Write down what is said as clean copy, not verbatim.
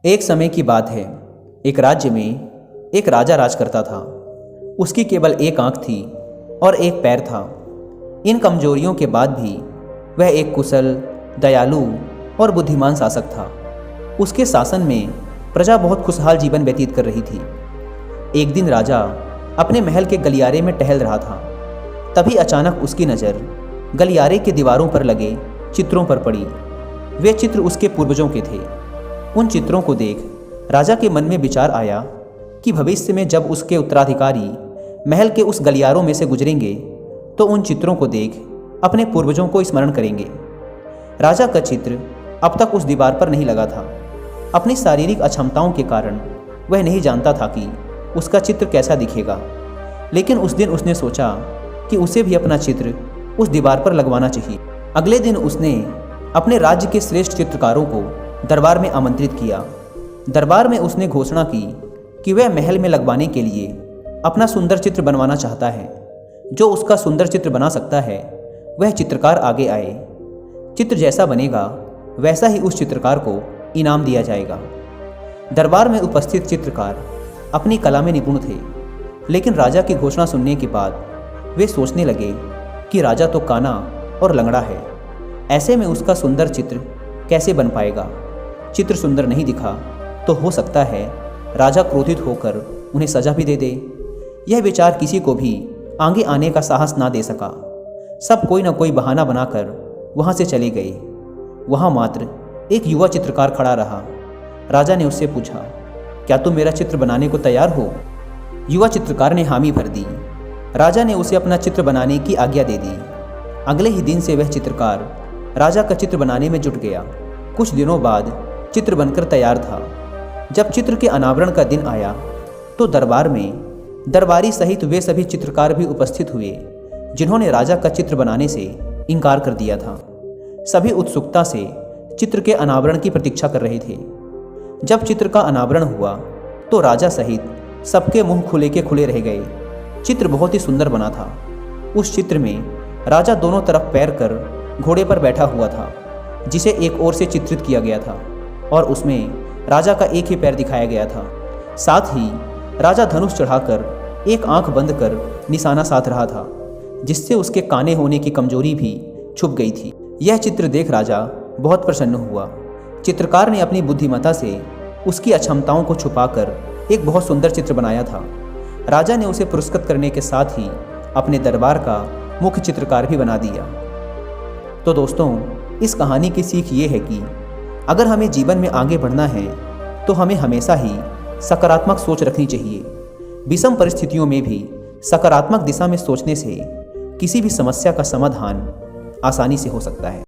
एक समय की बात है। एक राज्य में एक राजा राज करता था। उसकी केवल एक आंख थी और एक पैर था। इन कमजोरियों के बाद भी वह एक कुशल, दयालु और बुद्धिमान शासक था। उसके शासन में प्रजा बहुत खुशहाल जीवन व्यतीत कर रही थी। एक दिन राजा अपने महल के गलियारे में टहल रहा था। तभी अचानक उसकी नज़र गलियारे के दीवारों पर लगे चित्रों पर पड़ी। वे चित्र उसके पूर्वजों के थे। उन चित्रों को देख राजा के मन में विचार आया कि भविष्य में जब उसके उत्तराधिकारी महल के उस गलियारों में से गुजरेंगे तो उन चित्रों को देख अपने पूर्वजों को स्मरण करेंगे। राजा का चित्र अब तक उस दीवार पर नहीं लगा था। अपनी शारीरिक अक्षमताओं के कारण वह नहीं जानता था कि उसका चित्र कैसा दिखेगा, लेकिन उस दिन उसने सोचा कि उसे भी अपना चित्र उस दीवार पर लगवाना चाहिए। अगले दिन उसने अपने राज्य के श्रेष्ठ चित्रकारों को दरबार में आमंत्रित किया। दरबार में उसने घोषणा की कि वह महल में लगवाने के लिए अपना सुंदर चित्र बनवाना चाहता है। जो उसका सुंदर चित्र बना सकता है वह चित्रकार आगे आए। चित्र जैसा बनेगा वैसा ही उस चित्रकार को इनाम दिया जाएगा। दरबार में उपस्थित चित्रकार अपनी कला में निपुण थे, लेकिन राजा की घोषणा सुनने के बाद वे सोचने लगे कि राजा तो काना और लंगड़ा है, ऐसे में उसका सुंदर चित्र कैसे बन पाएगा। चित्र सुंदर नहीं दिखा तो हो सकता है राजा क्रोधित होकर उन्हें सजा भी दे दे। यह विचार किसी को भी आगे आने का साहस ना दे सका। सब कोई न कोई बहाना बनाकर वहाँ से चले गए। वहाँ मात्र एक युवा चित्रकार खड़ा रहा। राजा ने उससे पूछा, क्या तुम मेरा चित्र बनाने को तैयार हो? युवा चित्रकार ने हामी भर दी। राजा ने उसे अपना चित्र बनाने की आज्ञा दे दी। अगले ही दिन से वह चित्रकार राजा का चित्र बनाने में जुट गया। कुछ दिनों बाद चित्र बनकर तैयार था। जब चित्र के अनावरण का दिन आया तो दरबार में दरबारी सहित वे सभी चित्रकार भी उपस्थित हुए जिन्होंने राजा का चित्र बनाने से इनकार कर दिया था। सभी उत्सुकता से चित्र के अनावरण की प्रतीक्षा कर रहे थे। जब चित्र का अनावरण हुआ तो राजा सहित सबके मुंह खुले के खुले रह गए। चित्र बहुत ही सुंदर बना था। उस चित्र में राजा दोनों तरफ पैर कर घोड़े पर बैठा हुआ था, जिसे एक ओर से चित्रित किया गया था और उसमें राजा का एक ही पैर दिखाया गया था। साथ ही राजा धनुष चढ़ाकर एक आंख बंद कर निशाना साध रहा था, जिससे उसके काने होने की कमजोरी भी छुप गई थी। यह चित्र देख राजा बहुत प्रसन्न हुआ। चित्रकार ने अपनी बुद्धिमत्ता से उसकी अक्षमताओं को छुपाकर एक बहुत सुंदर चित्र बनाया था। राजा ने उसे पुरस्कृत करने के साथ ही अपने दरबार का मुख्य चित्रकार भी बना दिया। तो दोस्तों, इस कहानी की सीख ये है कि अगर हमें जीवन में आगे बढ़ना है तो हमें हमेशा ही सकारात्मक सोच रखनी चाहिए। विषम परिस्थितियों में भी सकारात्मक दिशा में सोचने से किसी भी समस्या का समाधान आसानी से हो सकता है।